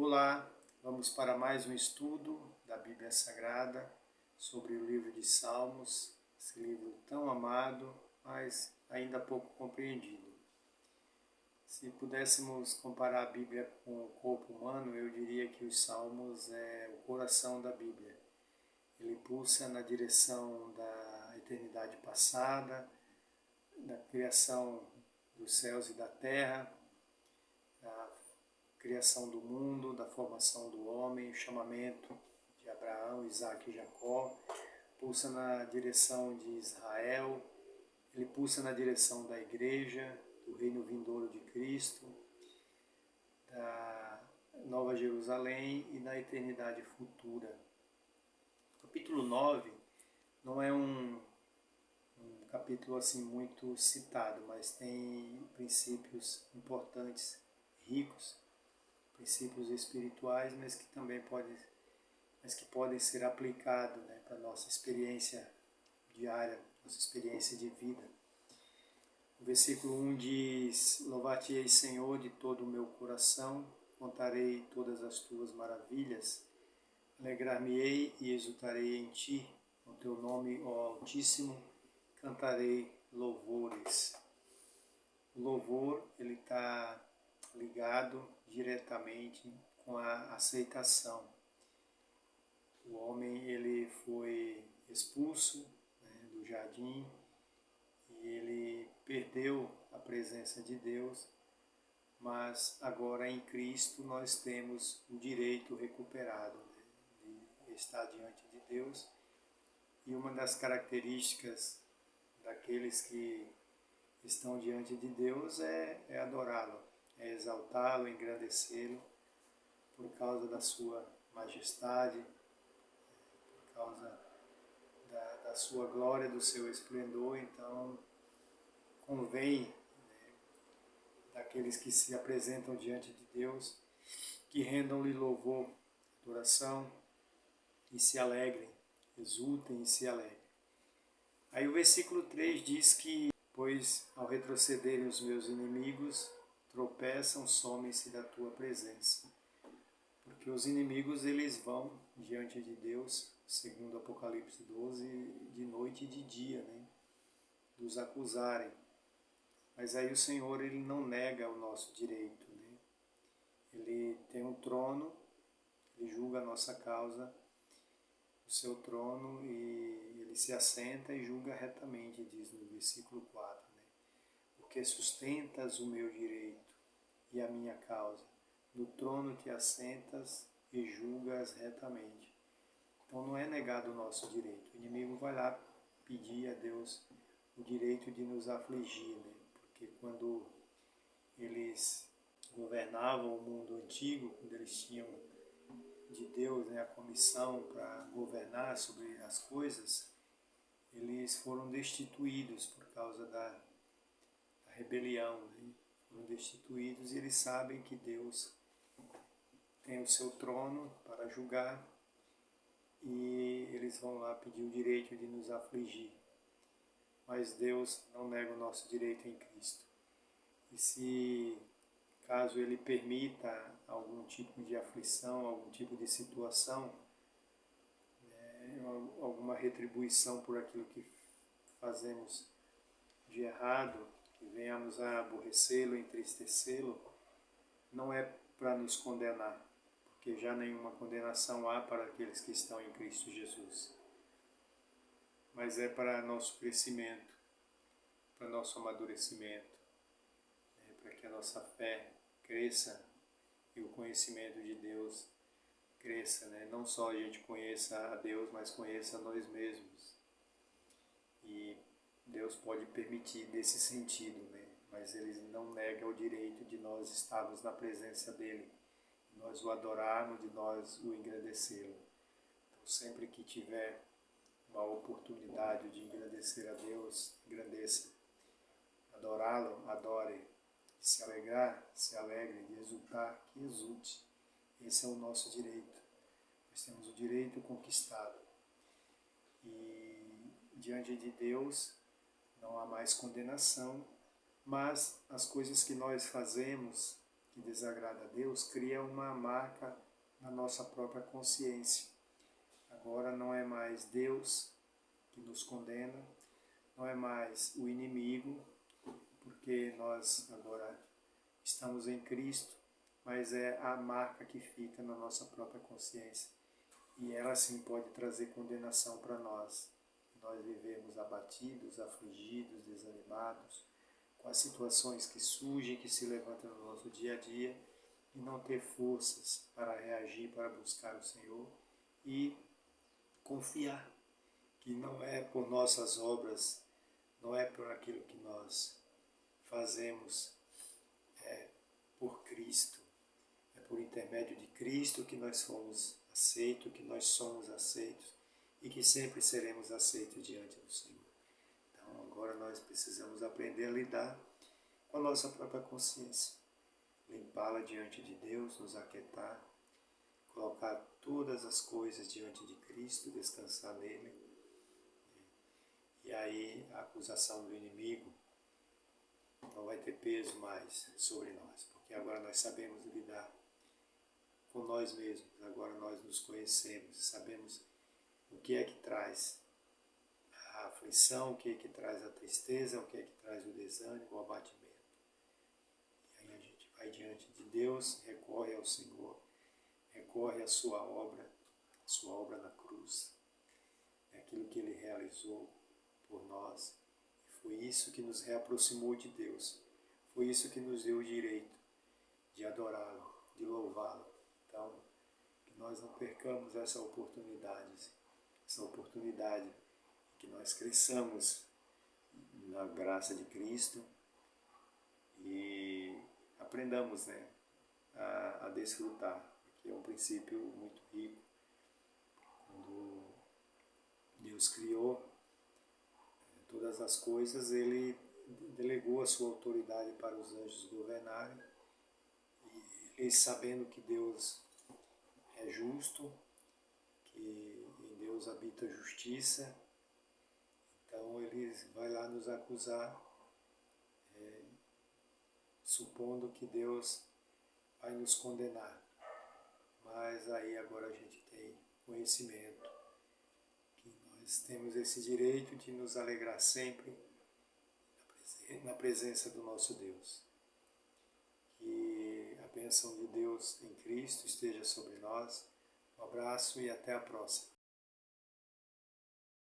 Olá, vamos para mais um estudo da Bíblia Sagrada sobre o livro de Salmos, esse livro tão amado, mas ainda pouco compreendido. Se pudéssemos comparar a Bíblia com o corpo humano, eu diria que os Salmos é o coração da Bíblia. Ele pulsa na direção da eternidade passada, da criação dos céus e da terra, da criação do mundo, da formação do homem, o chamamento de Abraão, Isaac e Jacó, pulsa na direção de Israel, ele pulsa na direção da igreja, do reino vindouro de Cristo, da Nova Jerusalém e da eternidade futura. O capítulo 9 não é um capítulo assim muito citado, mas tem princípios importantes, ricos, princípios espirituais, mas que podem ser aplicados, né, para a nossa experiência diária, nossa experiência de vida. O versículo 1 diz: Louvar-te-ei, Senhor, de todo o meu coração, contarei todas as tuas maravilhas, alegrar-me-ei e exultarei em ti, no teu nome, ó Altíssimo, cantarei louvores. O louvor, ele está ligado diretamente com a aceitação. O homem, ele foi expulso, né, do jardim, e ele perdeu a presença de Deus, mas agora em Cristo nós temos o direito recuperado, né, de estar diante de Deus. E uma das características daqueles que estão diante de Deus é adorá-lo, é exaltá-lo, engrandecê-lo por causa da sua majestade, por causa da sua glória, do seu esplendor. Então convém, né, daqueles que se apresentam diante de Deus, que rendam-lhe louvor, adoração e se alegrem, exultem e se alegrem. Aí o versículo 3 diz que: pois ao retrocederem os meus inimigos, tropeçam, somem-se da tua presença. Porque os inimigos, eles vão diante de Deus, segundo Apocalipse 12, de noite e de dia, né, nos acusarem. Mas aí o Senhor, ele não nega o nosso direito, né? Ele tem um trono, ele julga a nossa causa, o seu trono, e ele se assenta e julga retamente, diz no versículo 4, né? Porque sustentas o meu direito e a minha causa, no trono te assentas e julgas retamente. Então não é negado o nosso direito. O inimigo vai lá pedir a Deus o direito de nos afligir, né? Porque quando eles governavam o mundo antigo, quando eles tinham de Deus, né, a comissão para governar sobre as coisas, eles foram destituídos por causa da rebelião, né? Foram destituídos, e eles sabem que Deus tem o seu trono para julgar, e eles vão lá pedir o direito de nos afligir. Mas Deus não nega o nosso direito em Cristo. E se caso Ele permita algum tipo de aflição, algum tipo de situação, né, alguma retribuição por aquilo que fazemos de errado, que venhamos a aborrecê-lo, entristecê-lo, não é para nos condenar, porque já nenhuma condenação há para aqueles que estão em Cristo Jesus. Mas é para nosso crescimento, para nosso amadurecimento, né, para que a nossa fé cresça e o conhecimento de Deus cresça, né? Não só a gente conheça a Deus, mas conheça a nós mesmos. E Deus pode permitir nesse sentido, né? Mas Ele não nega o direito de nós estarmos na presença dEle, de nós o adorarmos, de nós o engrandecer-lo. Então, sempre que tiver uma oportunidade de engrandecer a Deus, engrandeça. Adorá-lo, adore. Se alegrar, se alegre. De exultar, que exulte. Esse é o nosso direito. Nós temos o direito conquistado. E diante de Deus não há mais condenação, mas as coisas que nós fazemos, que desagrada a Deus, cria uma marca na nossa própria consciência. Agora não é mais Deus que nos condena, não é mais o inimigo, porque nós agora estamos em Cristo, mas é a marca que fica na nossa própria consciência. E ela sim pode trazer condenação para nós. Nós vivemos abatidos, afligidos, desanimados, com as situações que surgem, que se levantam no nosso dia a dia, e não ter forças para reagir, para buscar o Senhor e confiar que não é por nossas obras, não é por aquilo que nós fazemos, é por Cristo. É por intermédio de Cristo que nós fomos aceitos, que nós somos aceitos e que sempre seremos aceitos diante do Senhor. Então agora nós precisamos aprender a lidar com a nossa própria consciência, limpá-la diante de Deus, nos aquietar, colocar todas as coisas diante de Cristo, descansar nele. E aí a acusação do inimigo não vai ter peso mais sobre nós, porque agora nós sabemos lidar com nós mesmos, agora nós nos conhecemos, sabemos o que é que traz a aflição, o que é que traz a tristeza, o que é que traz o desânimo, o abatimento. E aí a gente vai diante de Deus, recorre ao Senhor, recorre à sua obra na cruz, aquilo que Ele realizou por nós. Foi isso que nos reaproximou de Deus, foi isso que nos deu o direito de adorá-lo, de louvá-lo. Então, que nós não percamos essa oportunidade, que nós cresçamos na graça de Cristo e aprendamos, a desfrutar, que é um princípio muito rico. Quando Deus criou todas as coisas, Ele delegou a sua autoridade para os anjos governarem, e eles, sabendo que Deus é justo, que em Deus habita a justiça, então Ele vai lá nos acusar, supondo que Deus vai nos condenar. Mas aí agora a gente tem conhecimento que nós temos esse direito de nos alegrar sempre na presença do nosso Deus. Que a bênção de Deus em Cristo esteja sobre nós. Um abraço e até a próxima.